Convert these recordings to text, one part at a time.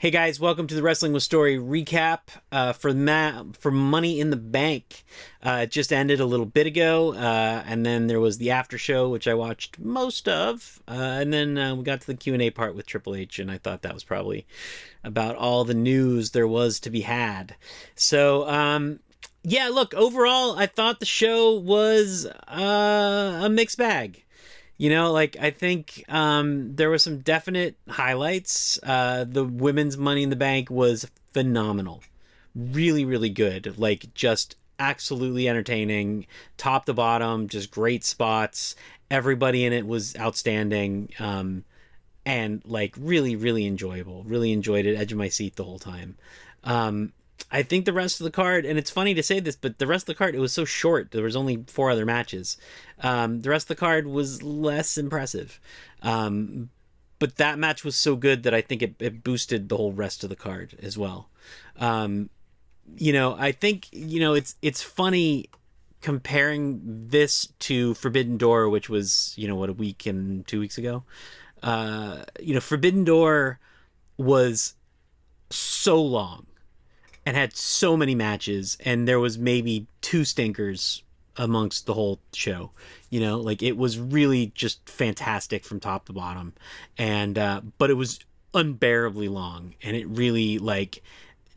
Hey guys, welcome to the Wrestling with Story recap for Money in the Bank. It just ended a little bit ago, and then there was the after show, which I watched most of, and then we got to the Q&A part with Triple H, and I thought that was probably about all the news there was to be had. So, yeah, look, overall, I thought the show was a mixed bag. I think there were some definite highlights. The women's Money in the Bank was phenomenal. Really, really good. Like, just absolutely entertaining. Top to bottom, just great spots. Everybody in it was outstanding. And, like, really, really enjoyable. Really enjoyed it. Edge of my seat the whole time. I think the rest of the card, and it's funny to say this, but the rest of the card, it was so short. There was only 4 other matches. The rest of the card was less impressive. But that match was so good that I think it boosted the whole rest of the card as well. I think, it's funny comparing this to Forbidden Door, which was, a week and 2 weeks ago. Forbidden Door was so long and had so many matches, and there was maybe 2 stinkers amongst the whole show. It was really just fantastic from top to bottom, and but it was unbearably long, and it really,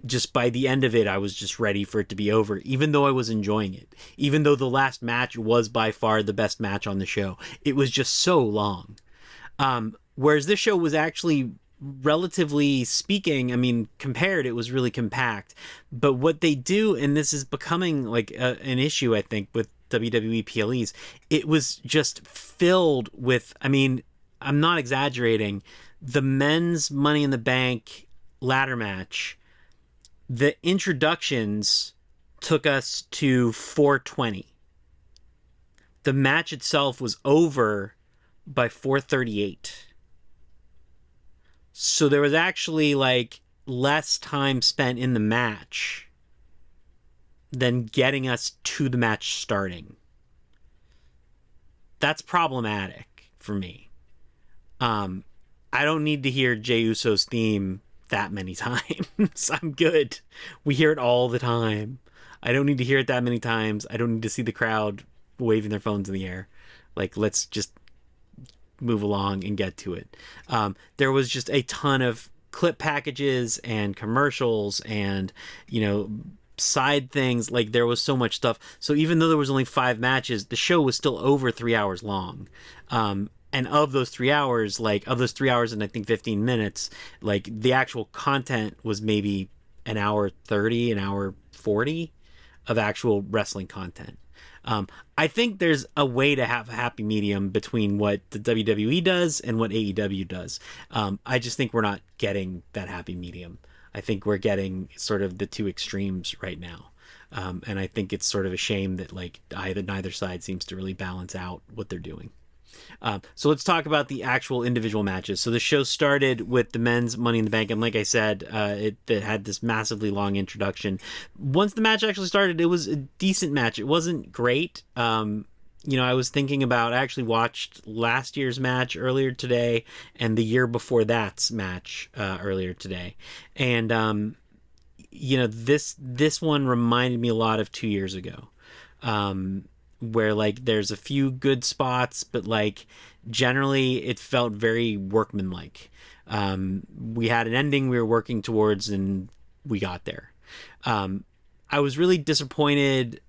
just by the end of it, I was just ready for it to be over, even though I was enjoying it. Even though the last match was by far the best match on the show, it was just so long. Whereas this show was actually, relatively speaking, I mean, compared, it was really compact. But what they do, and this is becoming an issue, I think, with WWE PLEs, it was just filled with, I mean, I'm not exaggerating, the men's Money in the Bank ladder match, the introductions took us to 420. The match itself was over by 438. So there was actually less time spent in the match than getting us to the match starting. That's problematic for me. I don't need to hear Jey Uso's theme that many times. I'm good. We hear it all the time. I don't need to hear it that many times. I don't need to see the crowd waving their phones in the air. Let's just move along and get to it. There was just a ton of clip packages and commercials and side things. There was so much stuff, so even though there was only 5 matches, the show was still over 3 hours long. And of those 3 hours, of those 3 hours and I think 15 minutes, the actual content was maybe an hour 30, an hour 40 of actual wrestling content. I think there's a way to have a happy medium between what the WWE does and what AEW does. I just think we're not getting that happy medium. I think we're getting sort of the 2 extremes right now. And I think it's sort of a shame that neither side seems to really balance out what they're doing. So let's talk about the actual individual matches. So the show started with the men's Money in the Bank, and like I said, it had this massively long introduction. Once the match actually started, it was a decent match. It wasn't great. I was thinking about, I actually watched last year's match earlier today and the year before that's match earlier today. And, this one reminded me a lot of 2 years ago. Where there's a few good spots, but generally it felt very workmanlike. We had an ending we were working towards, and we got there. I was really disappointed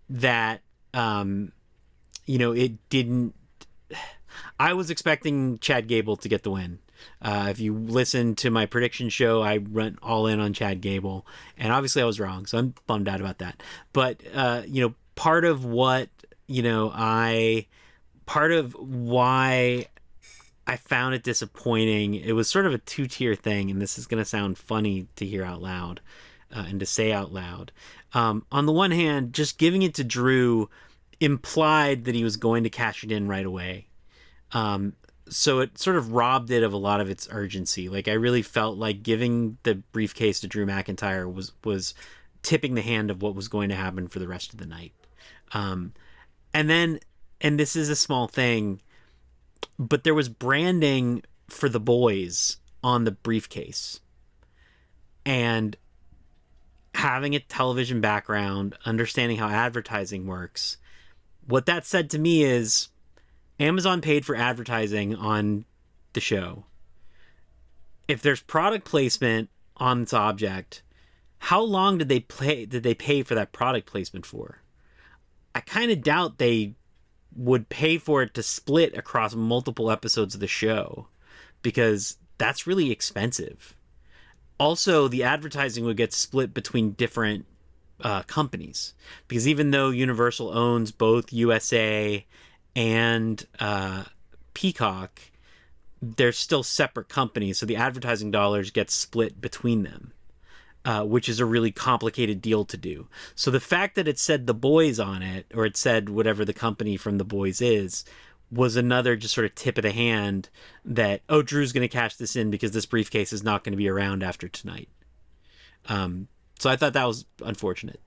that it didn't. I was expecting Chad Gable to get the win. If you listen to my prediction show, I went all in on Chad Gable, and obviously I was wrong, so I'm bummed out about that. But part of what part of why I found it disappointing, it was sort of a 2-tier thing, and this is going to sound funny to hear out loud and to say out loud. On the one hand, just giving it to Drew implied that he was going to cash it in right away. So it sort of robbed it of a lot of its urgency. I really felt like giving the briefcase to Drew McIntyre was tipping the hand of what was going to happen for the rest of the night. And this is a small thing, but there was branding for the boys on the briefcase. And having a television background, understanding how advertising works, what that said to me is Amazon paid for advertising on the show. If there's product placement on this object, how long did they pay for that product placement for? I kind of doubt they would pay for it to split across multiple episodes of the show, because that's really expensive. Also, the advertising would get split between different companies, because even though Universal owns both USA and Peacock, they're still separate companies, so the advertising dollars get split between them, which is a really complicated deal to do. So the fact that it said The Boys on it, or it said whatever the company from The Boys is, was another just sort of tip of the hand that, oh, Drew's going to cash this in because this briefcase is not going to be around after tonight. So I thought that was unfortunate,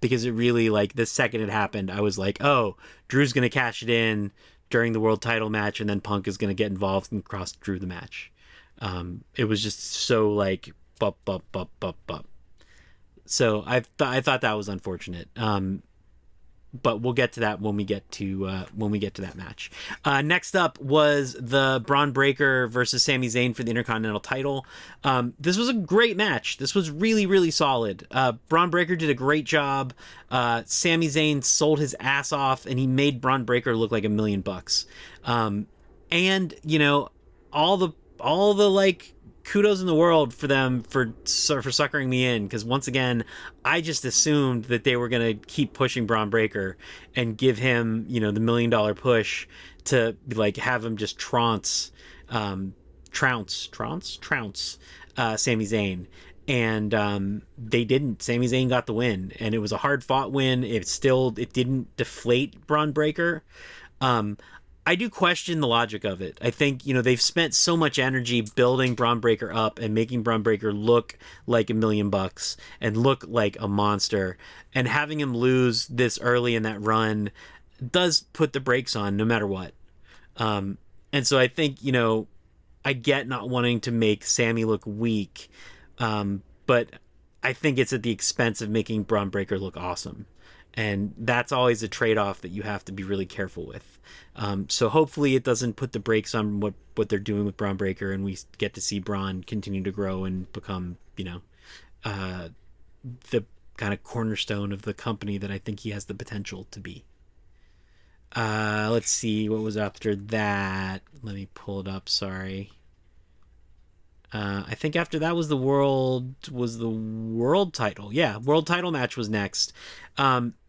because it really, like, the second it happened, I was like, oh, Drew's going to cash it in during the world title match, and then Punk is going to get involved and cost Drew the match. It was just so, like, bup. So I thought that was unfortunate. But we'll get to that when we get to that match. Next up was the Bron Breakker versus Sami Zayn for the Intercontinental title. This was a great match. This was really, really solid. Bron Breakker did a great job. Sami Zayn sold his ass off, and he made Bron Breakker look like $1 million. And you know, all the like, kudos in the world for them for suckering me in, because once again, I just assumed that they were going to keep pushing Bron Breakker and give him, you know, the $1 million push to, like, have him just trounce Sami Zayn. And they didn't. Sami Zayn got the win, and it was a hard fought win. It didn't deflate Bron Breakker. I do question the logic of it. I think, you know, they've spent so much energy building Bron Breakker up and making Bron Breakker look like $1 million and look like a monster, and having him lose this early in that run does put the brakes on no matter what. And so I think, you know, I get not wanting to make Sami look weak, but I think it's at the expense of making Bron Breakker look awesome. And that's always a trade-off that you have to be really careful with. So hopefully it doesn't put the brakes on what they're doing with Bron Breakker, and we get to see Bron continue to grow and become, you know, the kind of cornerstone of the company that I think he has the potential to be. Let's see what was after that. Let me pull it up. Sorry. I think after that was the world title. Yeah, world title match was next.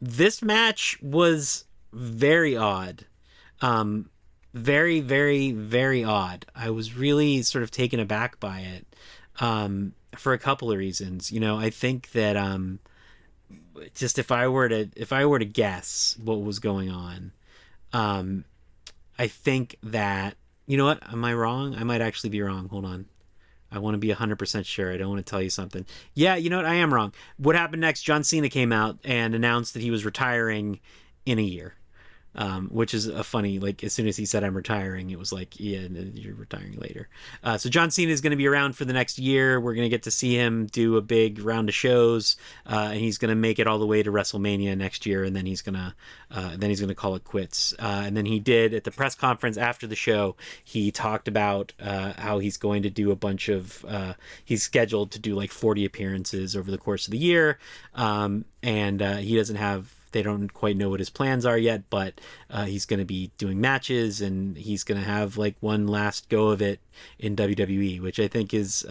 This match was very odd. Very, very, very odd. I was really sort of taken aback by it, for a couple of reasons. You know, I think that, just if I were to guess what was going on, I think that, you know what, am I wrong? I might actually be wrong. Hold on. I want to be 100% sure. I don't want to tell you something. Yeah, you know what? I am wrong. What happened next? John Cena came out and announced that he was retiring in a year, which is a funny, like, as soon as he said I'm retiring, it was like, yeah, you're retiring later. So John Cena is going to be around for the next year. We're going to get to see him do a big round of shows, and he's going to make it all the way to WrestleMania next year, and then he's going to call it quits. And then he did, at the press conference after the show, he talked about how he's going to do a bunch of he's scheduled to do like 40 appearances over the course of the year, and he doesn't have, they don't quite know what his plans are yet, but he's going to be doing matches, and he's going to have like one last go of it in WWE, which I think is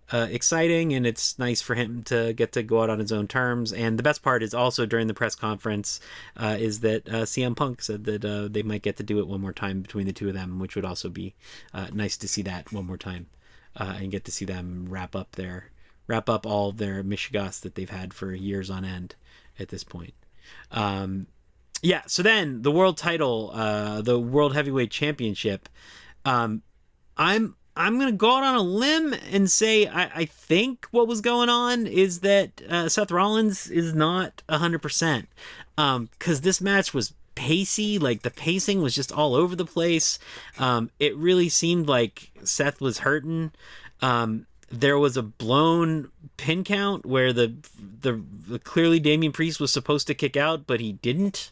exciting, and it's nice for him to get to go out on his own terms. And the best part is also during the press conference is that CM Punk said that they might get to do it one more time between the two of them, which would also be nice to see that one more time, and get to see them wrap up all their mishigas that they've had for years on end at this point. Yeah, so then the world title, the World Heavyweight Championship, I'm going to go out on a limb and say I think what was going on is that Seth Rollins is not 100%, because this match was pacey. Like, the pacing was just all over the place. It really seemed like Seth was hurting. there was a blown pin count where the clearly Damien Priest was supposed to kick out, but he didn't,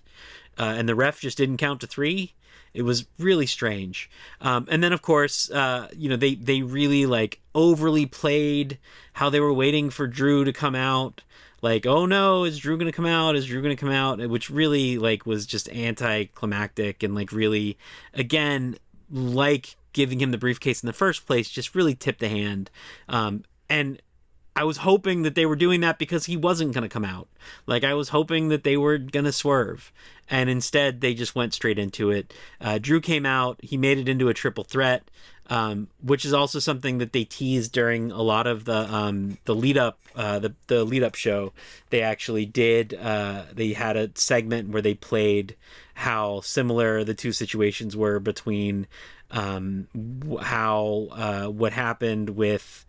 and the ref just didn't count to 3. It was really strange. And then, of course, they really like overly played how they were waiting for Drew to come out. Like, oh no, is Drew going to come out? Is Drew going to come out? Which really like was just anticlimactic and like really, again, like giving him the briefcase in the first place, just really tipped the hand. And I was hoping that they were doing that because he wasn't going to come out. Like, I was hoping that they were going to swerve. And instead, they just went straight into it. Drew came out. He made it into a triple threat, which is also something that they teased during a lot of the lead up, the lead up show. They actually did. They had a segment where they played how similar the two situations were between how what happened with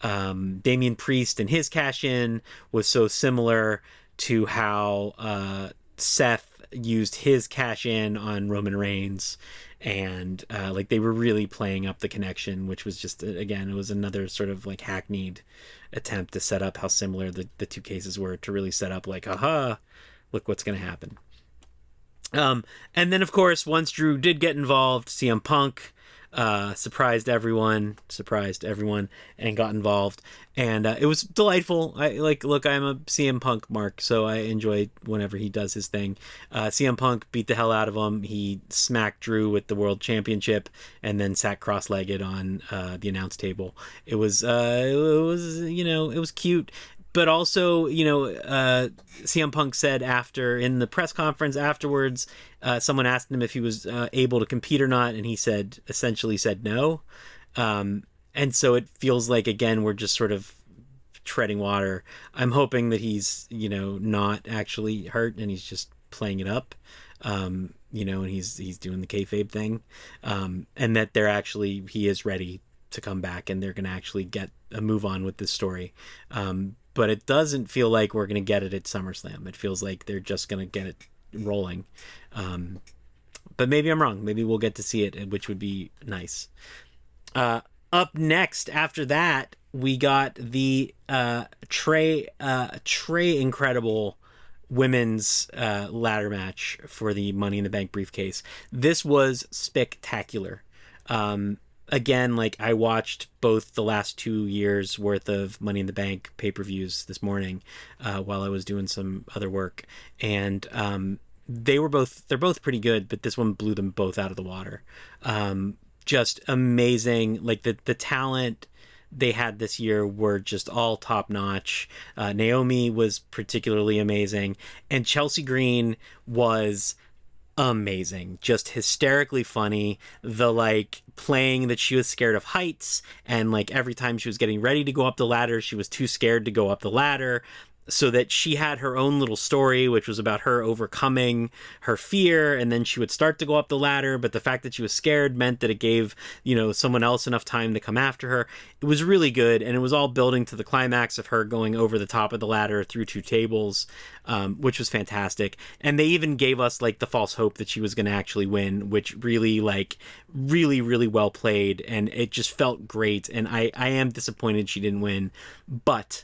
Damien Priest and his cash in was so similar to how Seth used his cash in on Roman Reigns, and like they were really playing up the connection, which was just, again, it was another sort of like hackneyed attempt to set up how similar the two cases were, to really set up like, aha, look what's going to happen. And then, of course, once Drew did get involved, CM Punk surprised everyone, and got involved, and it was delightful. I'm a CM Punk mark, so I enjoy whenever he does his thing. CM Punk beat the hell out of him. He smacked Drew with the World Championship, and then sat cross-legged on the announce table. It was cute. But also, CM Punk said in the press conference afterwards, someone asked him if he was able to compete or not, and he essentially said no. And so it feels like, again, we're just sort of treading water. I'm hoping that he's, not actually hurt and he's just playing it up, and he's doing the kayfabe thing, and that he is ready to come back and they're going to actually get a move on with this story. But it doesn't feel like we're going to get it at SummerSlam. It feels like they're just going to get it rolling. But maybe I'm wrong. Maybe we'll get to see it, which would be nice. Up next, after that, we got the Trey Incredible women's ladder match for the Money in the Bank briefcase. This was spectacular. Again, like, I watched both the last 2 years worth of Money in the Bank pay-per-views this morning while I was doing some other work, and they're both pretty good, but this one blew them both out of the water. Just amazing. Like, the talent they had this year were just all top notch. Naomi was particularly amazing, and Chelsea Green was amazing, just hysterically funny. The like playing that she was scared of heights, and like every time she was getting ready to go up the ladder, she was too scared to go up the ladder, so that she had her own little story, which was about her overcoming her fear, and then she would start to go up the ladder, but the fact that she was scared meant that it gave, someone else enough time to come after her. It was really good, and it was all building to the climax of her going over the top of the ladder through 2 tables, which was fantastic. And they even gave us like the false hope that she was going to actually win, which really really well played, and it just felt great. And I am disappointed she didn't win, but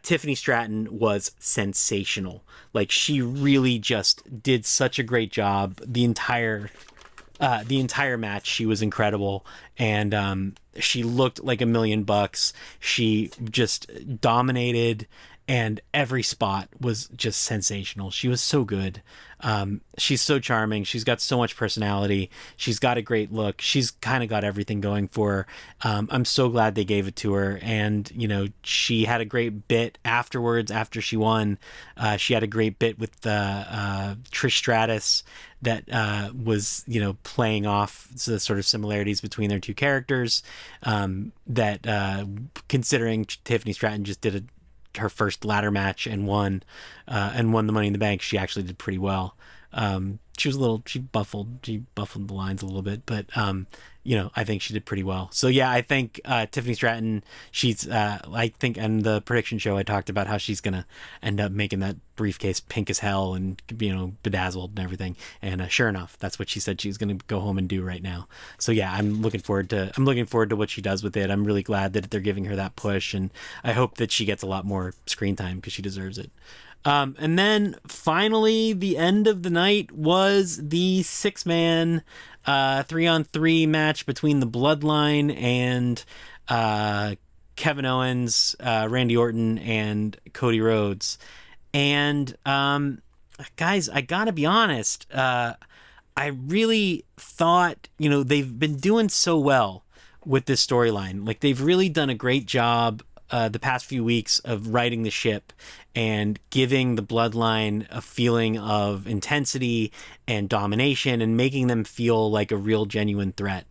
Tiffany Stratton was sensational. Like, she really just did such a great job. The entire match, she was incredible, and she looked like $1,000,000. She just dominated, and every spot was just sensational. She was so good. She's so charming. She's got so much personality. She's got a great look. She's kind of got everything going for her. I'm so glad they gave it to her. And, she had a great bit afterwards, after she won. She had a great bit with Trish Stratus that was, playing off the sort of similarities between their two characters, that considering Tiffany Stratton just did her first ladder match and won the Money in the Bank, she actually did pretty well. She buffled the lines a little bit, but I think she did pretty well. So yeah, I think Tiffany Stratton, she's I think in the prediction show I talked about how she's gonna end up making that briefcase pink as hell and bedazzled and everything. And sure enough, that's what she said she's gonna go home and do right now. So yeah, I'm looking forward to what she does with it. I'm really glad that they're giving her that push, and I hope that she gets a lot more screen time because she deserves it. And then finally, the end of the night was the 6-man 3-on-3 match between the Bloodline and Kevin Owens, Randy Orton, and Cody Rhodes. And guys, I gotta be honest, I really thought, they've been doing so well with this storyline. Like, they've really done a great job the past few weeks of riding the ship and giving the Bloodline a feeling of intensity and domination and making them feel like a real genuine threat.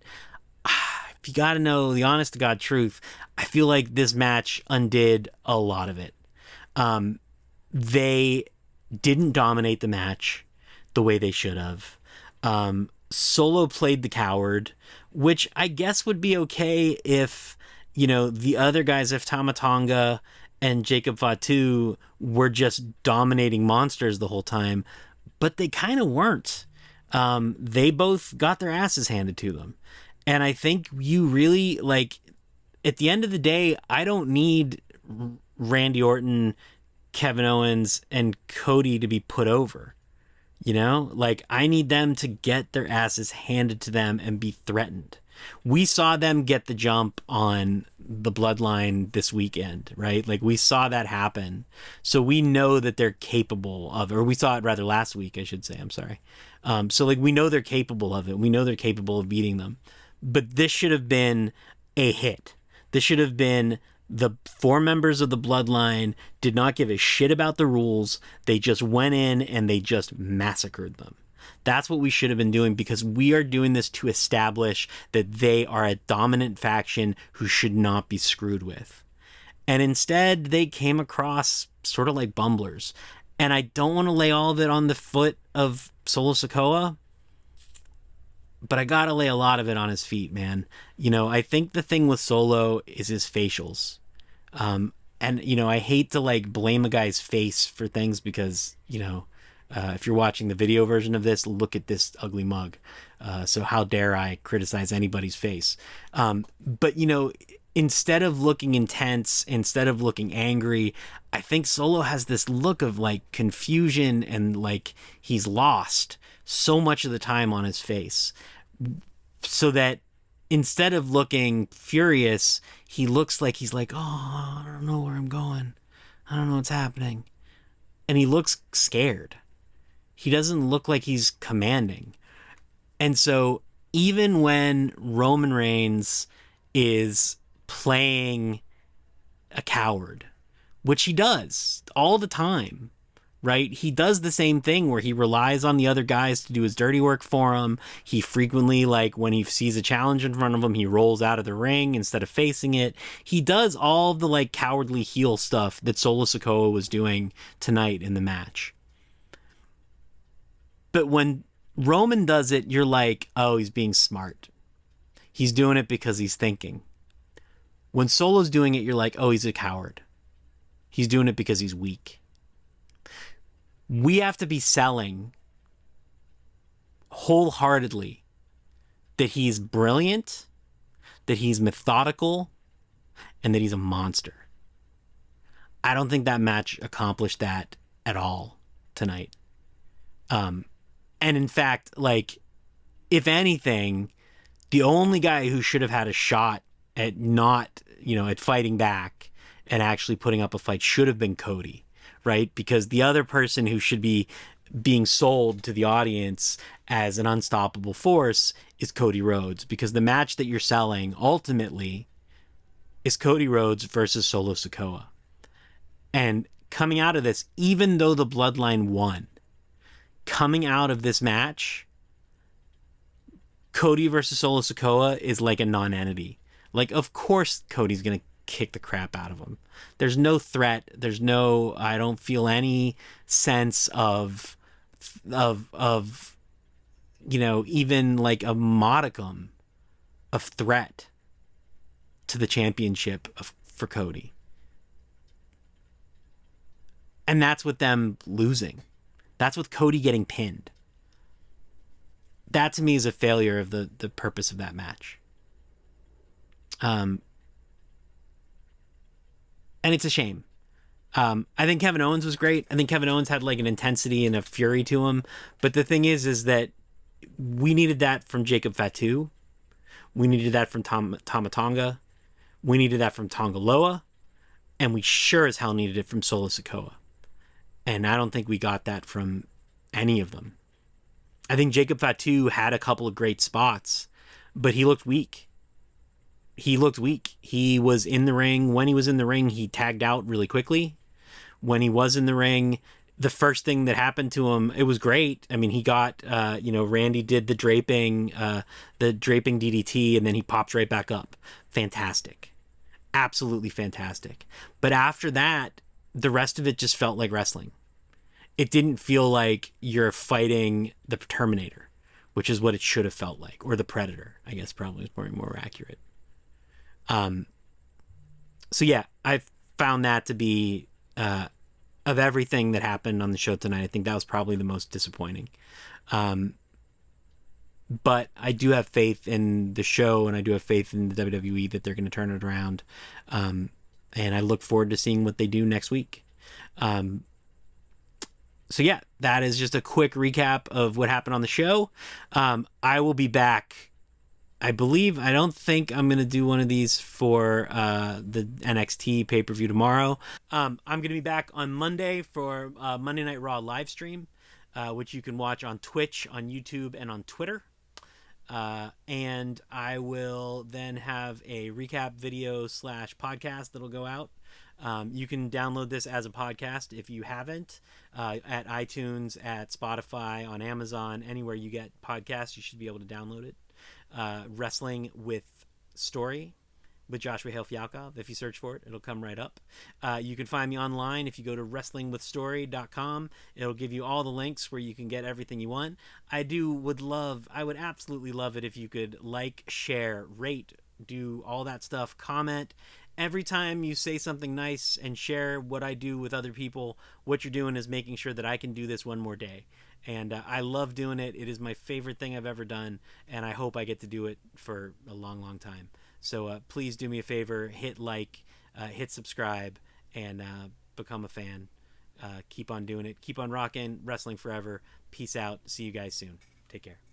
If you got to know the honest to God truth, I feel like this match undid a lot of it. They didn't dominate the match the way they should have. Solo played the coward, which I guess would be okay if the other guys, if Tama Tonga and Jacob Fatu were just dominating monsters the whole time, but they kind of weren't. They both got their asses handed to them. And I think you really, at the end of the day, I don't need Randy Orton, Kevin Owens, and Cody to be put over. I need them to get their asses handed to them and be threatened. We saw them get the jump on the Bloodline this weekend, right? We saw that happen. So we know that they're capable of, or we saw it rather last week, I should say. I'm sorry. So we know they're capable of it. We know they're capable of beating them. But this should have been a hit. This should have been the 4 members of the Bloodline did not give a shit about the rules. They just went in and they just massacred them. That's what we should have been doing, because we are doing this to establish that they are a dominant faction who should not be screwed with. And instead, they came across sort of like bumblers. And I don't want to lay all of it on the foot of Solo Sikoa, but I got to lay a lot of it on his feet, man. I think the thing with Solo is his facials. And, I hate to blame a guy's face for things because, if you're watching the video version of this, look at this ugly mug. So how dare I criticize anybody's face? But, instead of looking intense, instead of looking angry, I think Solo has this look of confusion and he's lost so much of the time on his face. So that instead of looking furious, he looks like he's oh, I don't know where I'm going. I don't know what's happening. And he looks scared. He doesn't look like he's commanding. And so even when Roman Reigns is playing a coward, which he does all the time, right? He does the same thing where he relies on the other guys to do his dirty work for him. He frequently, when he sees a challenge in front of him, he rolls out of the ring instead of facing it. He does all the cowardly heel stuff that Solo Sikoa was doing tonight in the match. But when Roman does it, you're oh, he's being smart. He's doing it because he's thinking. When Solo's doing it, you're oh, he's a coward. He's doing it because he's weak. We have to be selling wholeheartedly that he's brilliant, that he's methodical, and that he's a monster. I don't think that match accomplished that at all tonight. And in fact, if anything, the only guy who should have had a shot at not, at fighting back and actually putting up a fight should have been Cody, right? Because the other person who should be being sold to the audience as an unstoppable force is Cody Rhodes, because the match that you're selling ultimately is Cody Rhodes versus Solo Sikoa. And coming out of this, even though the Bloodline won, coming out of this match, Cody versus Solo Sikoa is a non-entity. Of course Cody's going to kick the crap out of him. There's no threat. I don't feel any sense of of even like a modicum of threat to the championship for Cody. And that's with them losing. That's with Cody getting pinned. That to me is a failure of the purpose of that match. And it's a shame. I think Kevin Owens was great. I think Kevin Owens had like an intensity and a fury to him. But the thing is that we needed that from Jacob Fatu. We needed that from Tama Tonga. We needed that from Tonga Loa. And we sure as hell needed it from Solo Sikoa. And I don't think we got that from any of them. I think Jacob Fatu had a couple of great spots, but he looked weak. He was in the ring. When he was in the ring, he tagged out really quickly. When he was in the ring, the first thing that happened to him, it was great. I mean, he got, Randy did the draping DDT, and then he popped right back up. Fantastic. Absolutely fantastic. But after that, the rest of it just felt like wrestling. It didn't feel like you're fighting the Terminator, which is what it should have felt like, or the Predator, I guess probably is more accurate. So yeah, I found that to be, of everything that happened on the show tonight, I think that was probably the most disappointing. But I do have faith in the show, and I do have faith in the WWE that they're going to turn it around. And I look forward to seeing what they do next week. So yeah, that is just a quick recap of what happened on the show. I will be back. I don't think I'm going to do one of these for the NXT pay-per-view tomorrow. I'm going to be back on Monday for Monday Night Raw live stream, which you can watch on Twitch, on YouTube, and on Twitter. And I will then have a recap video / podcast that'll go out. You can download this as a podcast if you haven't, at iTunes, at Spotify, on Amazon, anywhere you get podcasts, you should be able to download it. Wrestling with Story with Joshua Hale Fialkov. If you search for it, it'll come right up. You can find me online if you go to wrestlingwithstory.com. It'll give you all the links where you can get everything you want. I would absolutely love it if you could like, share, rate, do all that stuff, comment. Every time you say something nice and share what I do with other people, what you're doing is making sure that I can do this one more day. And I love doing it. It is my favorite thing I've ever done, and I hope I get to do it for a long, long time. So please do me a favor, hit like, hit subscribe, and become a fan. Keep on doing it. Keep on rocking. Wrestling forever. Peace out. See you guys soon. Take care.